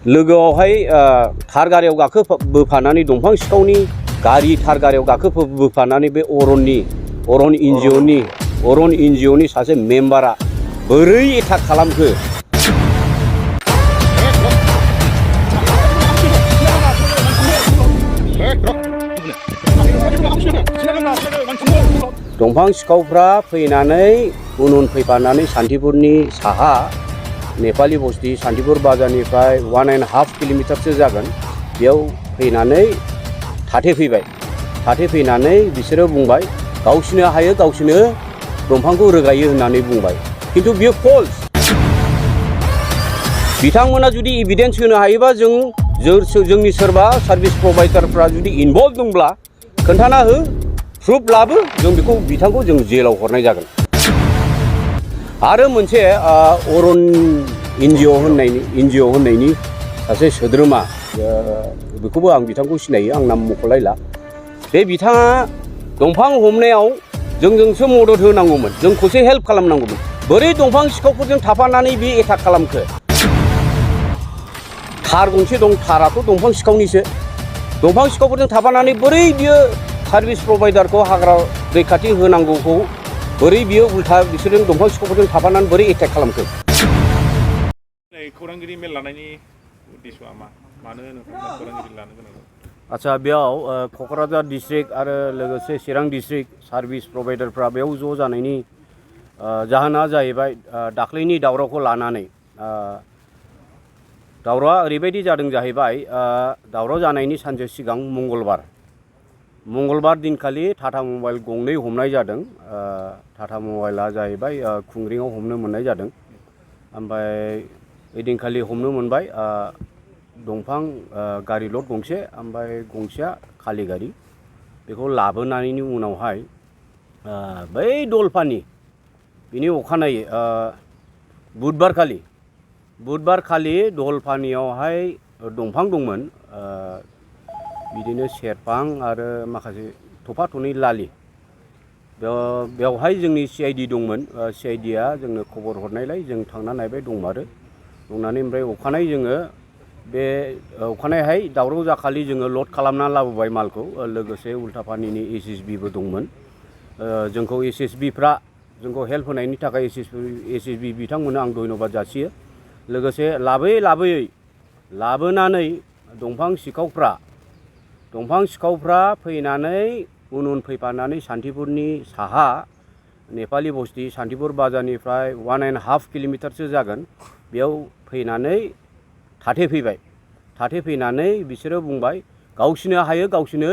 लोगोआवहाय थार गारियाव बोफानानै दंफां सिखावनि गारि थार गारियाव बोफानानै बे अरन एनजिअनि सासे मेम्बारा बोरै एटाक खालामखो दंफां सिखावफ्रा फैनानै उन फैफानानै सान्तिपुरनि साहा नेपाली बस्ति सान्तिपुर बाजारनिफ्राय 1.5 किल'मिटारसो जागोन बेयाव फैनानै थाथेफैनानै बिसोरो बुंबाय गावसिनो हायो गावसिनो दंफांखौ रोगायो होननानै बुंबाय खिन्थु बियो फल्स बिथांमोना जुदि एभिडेन्स होनो हायोबा जोंनि सोरबा सार्भिस प्रभाइडारफ्रा जुदि इनभल्भ दंब्ला खोन्थाना हो प्रुफ लाबो जों बेखौ बिथांखौ जों जेलाव हरनाय जागोन आरो मोनसे अरन एनजिअ होननायनि सासे सोद्रोमा बेखौबो आं बिथांखौ सिनायो आं नाम मख'लायला बे बिथाङा दंफां हमनायाव जोंसो मदद होनांगौमोन जोंखौसो हेल्प खालामनांगौमोन बोरै दंफां सिखावफोरजों थाफानानै बे एटाक खालामखो थार गंसे दं थाराथ' दंफां सिखावनिसो दंफां सिखावफोरजों थाफानानै बोरै बियो सार्भिस प्रभाइडारखौ हाग्रा रैखाथि होनांगौखौ बोरै बियो उल्था बिसोरजों दंफां सिखावफोरजों थाफानानै बोरै एटाक खालामखो खौरांगिरि मेल लानायनि उद्देश्यआ मानो नोंथाङा खौरांगिरि लानो गोनां आच्छा बेयाव क'क्राझार डिस्ट्रिक्ट आरो लोगोसे चिरां डिस्ट्रिक्ट सार्भिस प्रभाइडारफ्रा बेयाव ज' जानायनि जाहोना जाहैबाय दाख्लैनि दावरावखौ लानानै दावरावआ ओरैबायदि जादों जाहैबाय दावराव जानायनि सानसे सिगां मंगलबार दिनखालि टाटा मबाइल गंनै हमनाय जादों टाटा मबाइला जाहैबाय खुंग्रिङाव हमनो मोननाय जादों ओमफ्राय ओइदिनखालि हमनो मोनबाय दंफां गारि लड गंसे ओमफ्राय गंसेया खालि गारि बेखौ लाबोनायनि उनावहाय बै दलपानि बिनि अखानायै बुधबारखालि दलपानियावहाय दंफां दंमोन बिदिनो सेरफां आरो माखासे थफा थनै लालि बेवहाय जोंनि CID दंमोन CIDआ जोंनो खबर हरनायलाय जों थांना नायबाय दंमारो दंनानै ओमफ्राय अखानायै जोङो बे अखानायैहाय दावराव जाखालि जोङो लड खालामना लाबोबाय मालखौ लोगोसे उल्टापानिनि SSBबो दंमोन जोंखौ SSBफ्रा जोंखौ हेल्प होनायनि थाखाय SSB बिथांमोननो आं धन्यबाद जासियो लोगोसे लाबोनानै दंफां सिखावफ्रा फैनानै उन फैफानानै सान्तिपुरनि साहा नेपाली बस्ति सान्तिपुर बाजारनिफ्राय 1.5 किल'मिटारसो जागोन बेयाव फैनानै थाथेफैनानै बिसोरो बुंबाय गावसिनो हायो गावसिनो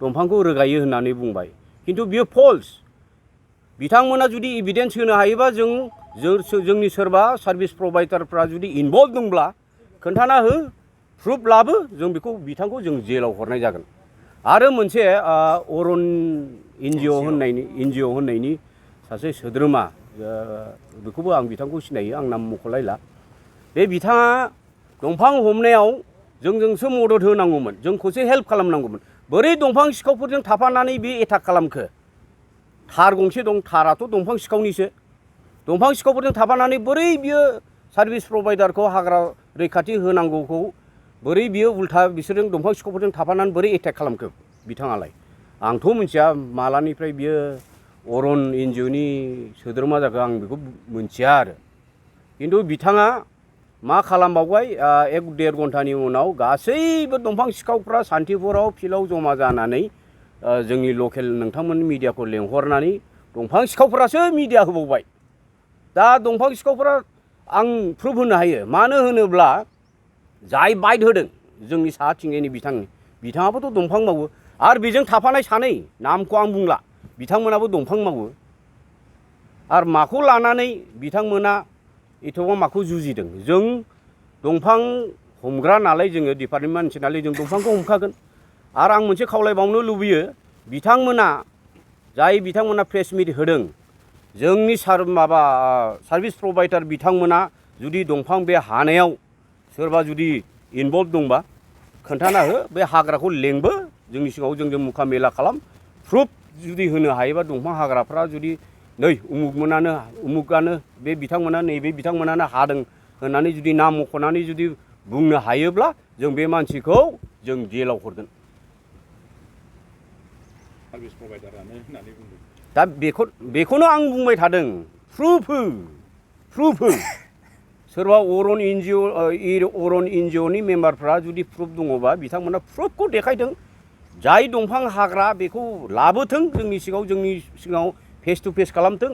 दंफांखौ रोगायो होननानै बुंबाय खिन्थु बियो फल्स बिथांमोना जुदि एभिडेन्स होनो हायोबा जोंनि सोरबा सार्भिस प्रभाइडारफ्रा जुदि इनभल्भ दंब्ला खोन्थाना हो प्रुफ लाबो जों बेखौ बिथांखौ जों जेलाव हरनाय जागोन आरो मोनसे अरन एनजिअ होननायनि सासे सोद्रोमा बेखौबो आं बिथांखौ सिनायो आं नाम मख'लायला बे बिथाङा दंफां हमनायाव जोंसो मदद होनांगौमोन जोंखौसो हेल्प खालामनांगौमोन बोरै दंफां सिखावफोरजों थाफानानै बे एटाक खालामखो थार गंसे दं थाराथ' दंफां सिखावनिसो दंफां सिखावफोरजों थाफानानै बोरै बियो सार्भिस प्रभाइडारखौ हाग्रा रैखाथि होनांगौखौ बोरै बियो उल्था बिसोरजों दंफां सिखावफोरजों थाफानानै बोरै एटाक खालामखो बिथाङालाय आंथ' मिथिया मालानिफ्राय बियो अरन एनजिअनि सोद्रोमा जाखो आं बेखौ मिथिया आरो खिन्थु बिथाङा मा खालामबावबाय 1-1.5 घन्टानि उनाव गासैबो दंफां सिखावफ्रा सान्तिपुराव फिल्डआव जमा जानानै जोंनि लकेल नोंथांमोन मिडियाखौ लेंहरनानै दंफां सिखावफ्रासो मिडिया होबावबाय दा दंफां सिखावफ्रा आं प्रुफ होनो हायो मानो होनोब्ला जाय बाइट होदों जोंनि साहाथिंजायनि बिथाङाबोथ' दंफां मावो आरो बेजों थाफानाय सानै नामखौ आं बुंला बिथांमोनाबो दंफां मावो आरो माखौ लानानै बिथांमोना एथ'बां माखौ जुजिदों जों दंफां हमग्रा नालाय जोङो डिपार्टमेन्ट मानसि नालाय जों दंफांखौ हमखागोन आरो आं मोनसे खावलायबावनो लुबैयो बिथांमोना प्रेस मिट होदों जोंनि सार्भिस प्रभाइडार बिथांमोना जुदि दंफां बे हानायाव सोरबा जुदि इनभल्भ दंबा खोन्थाना हो बे हाग्राखौ लेंबो जोंनि सिगाङाव जोंजों मुखा मेला खालाम प्रुफ जुदि होनो हायोबा दंफां हाग्राफ्रा जुदि नै उमुगानो बे बिथांमोना नैबे बिथांमोनानो हादों होननानै जुदि नाम मख'नानै जुदि बुंनो हायोब्ला जों बे मानसिखौ जों जेलाव हरगोन सार्भिस प्रभाइडारानो होननानै बुंदों दा बेखौनो आं बुंबाय थादों प्रुफ हो सोरबा अरन एनजिअनि मेम्बारफ्रा जुदि प्रुफ दङबा बिथांमोना प्रुफखौ देखायदों जाय दंफां हाग्रा बेखौ लाबोथों जोंनि सिगाङाव फेस टु फेस खालामथों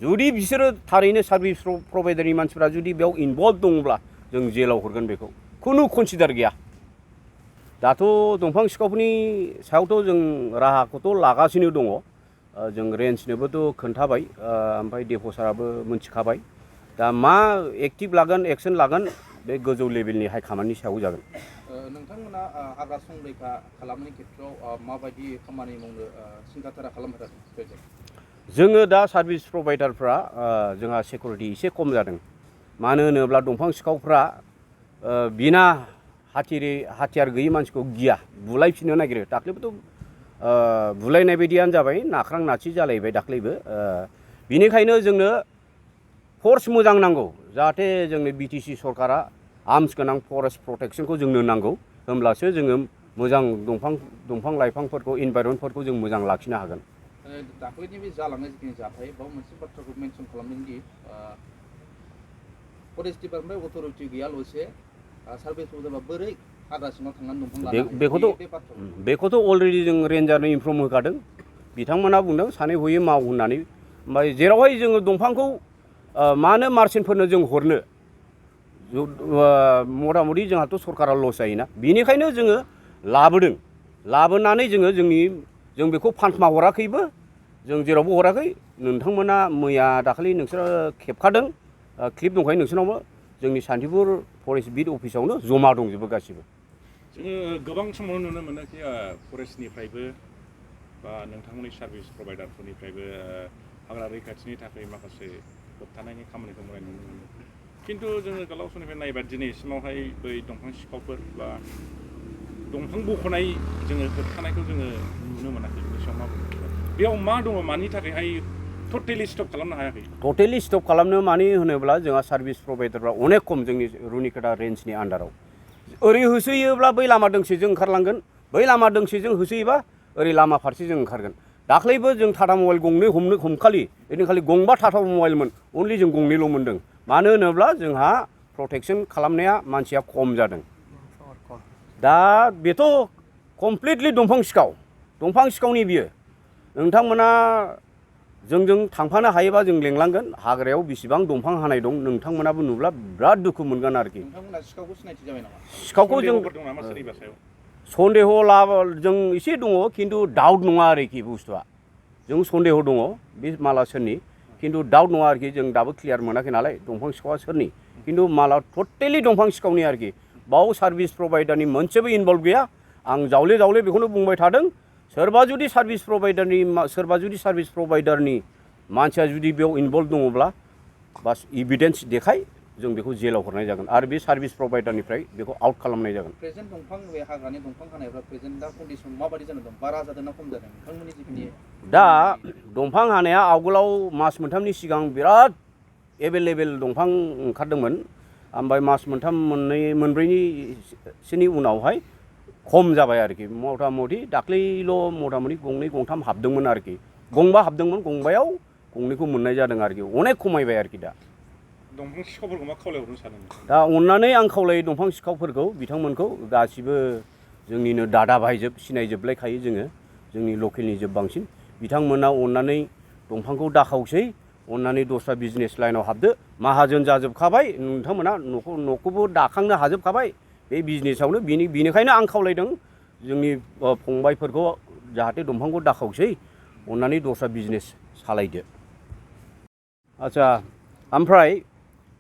जुदि बिसोरो थारैनो सार्भिस प्रभाइडारनि मानसिफ्रा जुदि बेयाव इनभल्भ दङब्ला जों जेलाव हरगोन बेखौ खुनु कनसिडार गैया दाथ' दंफां सिखावफोरनि सायावथ' जों राहाखौथ' लागासिनो दङ जों रेन्जनोबोथ' खोन्थाबाय ओमफ्राय डेप' साराबो मोनथिखाबाय दा मा एक्टिभ लागोन एक्सन लागोन बे गोजौ लेभेलनि हाइ कमान्डनि सायाव जागोन नोंथांमोना हाग्रा संरैखा खालामनायनि खेथ्रआव माबायदि खामानि मावनो सिन्थाधारा खालामबाय थादों जोङो दा सार्भिस प्रभाइडारफ्रा जोंहा सिकिउरिटि एसे खम जादों मानो होनोब्ला दंफां सिखावफ्रा बिना हाथियार गैयै मानसिखौ गिया बुलायफिननो नागिरो दाख्लैबोथ' बुलायनाय बायदियानो जाबाय नाख्रां नाथि जालायबाय दाख्लैबो बिनिखायनो जोंनो फर्स मोजां नांगौ जाहाथे जोंनि बिटिसि सरकारा आर्म्स गोनां फरेस्ट प्रटेक्शनखौ जोंनो नांगौ होमब्लासो जोङो मोजां दंफां लाइफांफोरखौ इनभाइरनमेन्टफोरखौ जों मोजां लाखिनो हागोन दाख्लैनि बे जालांनाय जिखिनि जाथाय बाव मोनसे बाथ्राखौ मेनसन खालामदों दि फरेस्ट डिपार्टमेन्ट अथ'रिटि गैयाल'से सार्भिस प्रभाइडारआ बोरै हाग्रा सिङाव थांनानै दंफां लानो बेखौथ' अलरेडि जों रेन्जारनो इनफर्म होखादों बिथांमोना बुंदों सानै हयै माव होननानै ओमफ्राय जेरावहाय जोङो दंफांखौ मानो मार्चेन्टफोरनो जों हरनो मथा मथि जोंहाथ' सरकारा लस जायोना बेनिखायनो जोङो लाबोनानै जों बेखौ फानखोमा हराखैबो जों जेरावबो हराखै नोंथांमोना मैया दाखालि नोंसोरो खेबखादों क्लिप दंखायो नोंसोरनावबो जोंनि सान्तिपुर फरेस्ट बिट अफिसावनो जमा दंजोबो गासिबो जोङो गोबां समाव नुनो मोनो कि फरेस्टनिफ्रायबो बा नोंथांमोननि सार्भिस प्रभाइडारफोरनिफ्रायबो हाग्रा रैखाथिनि थाखाय माखासे होबथानायनि खामानिखौ मावनाय नुनो मोनो खिन्थु जोङो गोलाव समनिफ्राय नायबा दिनैसिमावहाय बै दंफां सिखावफोर बा दंफां बख'नाय जोङो होबथानायखौ जोङो नुनो मोनाखै बेयाव मा दङ मानि थाखायहाय टटेलि स्टप खालामनो हायाखै टटेलि स्टप खालामनो मानि होनोब्ला जोंहा सार्भिस प्रभाइडारफ्रा अनेक खम जोंनि रुनिकाटा रेन्जनि आन्डाराव ओरै होसोयोब्ला बै लामा दोंसेजों ओंखारलांगोन बै लामा दोंसेजों होसोयोबा ओरै लामा फारसेजों ओंखारगोन दाख्लैबो जों टाटा मबाइल गंनै हमखालि ओइदिनखालि गंबा टाटा मबाइलमोन अनलि जों गंनैल' मोनदों मानो होनोब्ला जोंहा प्रटेक्शन खालामनाया मानसिया खम जादों दा बेथ' कमप्लिटलि दंफां सिखावनि बियो नोंथांमोना जोंजों थांफानो हायोबा जों लेंलांगोन हाग्रायाव बेसेबां दंफां हानाय दं नोंथांमोनाबो नुब्ला बिराद दुखु मोनगोन आरोखि नोंथांमोना सिखावखौ सिनायथि जाबाय नामा सिखावखौ जों सन्देह जों एसे दङ खिन्थु डाउट नङा आरोखि बुस्थुआ जों सन्देह दङ बे माला सोरनि खिन्थु डाउट नङा आरोखि जों दाबो क्लियार मोनाखै नालाय दंफां सिखावा सोरनि खिन्थु माला टटेलि दंफां सिखावनि आरोखि बाव सार्भिस प्रभाइडारनि मोनसेबो इनभल्भ गैया आं जावले बेखौनो बुंबाय थादों सोरबा जुदि सार्भिस प्रभाइडारनि मानसिया जुदि बेयाव इनभल्भ दङब्ला बास इभिडेन्स देखाय जों बेखौ जेलाव हरनाय जागोन आरो बे सार्भिस प्रभाइडारनिफ्राय बेखौ आउट खालामनाय जागोन प्रेजेन्ट दंफां बे हाग्रानि दंफां हानायफ्रा प्रेजेन्ट दा कन्डिसन माबायदि जाना दं बारा जादों ना खम जादों नोंथांमोननि जिखिनि दा दंफां हानाया आवगोलाव मास मोनथामनि सिगां बिराद एभेलेबेल दंफां ओंखारदोंमोन ओमफ्राय मास मोनथाम मोनब्रैसोनि उनावहाय खम जाबाय आरोखि मथा मथि दाख्लैल' मथा मथि गंनै गंथाम हाबदोंमोन आरोखि गंबा हाबदोंमोन गंबायाव गंनैखौ मोननाय जादों आरोखि अनेक खमायबाय आरोखि दा दंफां सिखावफोरखौ मा खावलायहरनो सानो दा अननानै आं खावलायो दंफां सिखावफोरखौ बिथांमोनखौ गासिबो जोंनिनो दादा भाइजोब सिनायजोबलायखायो जोङो जोंनि लकेलनि जोब बांसिन बिथांमोना अननानै दंफांखौ दाखावसै अननानै दस्रा बिजनेस लाइनाव हाबदो माहाजोन जाजोबखाबाय नोंथांमोना न'खौबो दाखांनो हाजोबखाबाय बे बिजनेसावनो बिनिखायनो आं खावलायदों जोंनि फंबायफोरखौ जाहाथे दंफांखौ दाखावसै अननानै दस्रा बिजनेस सालायदो आच्चा ओमफ्राय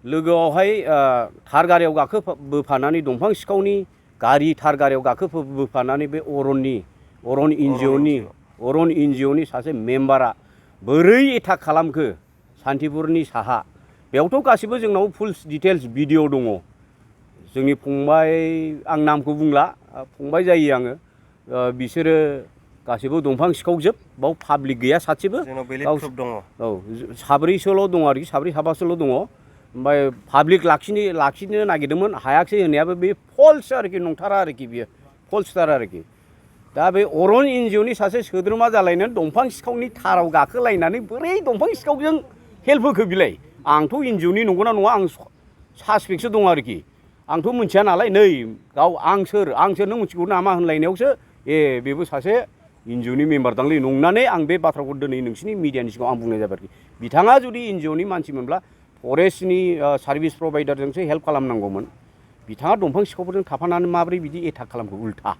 लोगोआवहाय थार गारियाव बोफानानै दंफां सिखावनि गारि थार गारियाव बोफानानै बे अरन एनजिअनि सासे मेम्बारा बोरै एटाक खालामखो सान्तिपुरनि साहा बेयावथ' गासिबो जोंनाव फुल डिटेल्स भिडिअ दङ जोंनि फंबाय आं नामखौ बुंला फंबाय जायो आङो बिसोरो गासिबो दंफां सिखावजोब बाव पाब्लिक गैया सासेबो दङ औ साब्रैसोल' दङ आरोखि साब्रै साबासोल' दङ ओमफ्राय पाब्लिक लाखिनो नागिरदोंमोन हायाखिसै होननायाबो बे फल्स आरोखि नंथारा आरोखि बियो फल्सथार आरोखि दा बे अरन एनजिअनि सासे सोद्रोमा जालायनानै दंफां सिखावनि थाराव गाखोलायनानै बोरै दंफां सिखावजों हेल्प होखो बिलाय आंथ' एनजिअनि नंगौना नङा आं सासपेक्टसो दं आरोखि आंथ' मिथिया नालाय नै आं सोर नों मिथिगौ नामा होनलायनायावसो बेबो सासे एनजिअनि मेम्बार दांलै नंनानै आं बे बाथ्राखौ दिनै नोंसिनि मिडियानि सिगाङाव आं बुंनाय जाबाय आरोखि बिथाङा जुदि एनजिअनि मानसिमोनब्ला फरेस्टनि सार्भिस प्रभाइडारजोंसो हेल्प खालामनांगौमोन बिथाङा दंफां सिखावफोरजों थाफानानै माबोरै बिदि एटाक खालामखो उल्था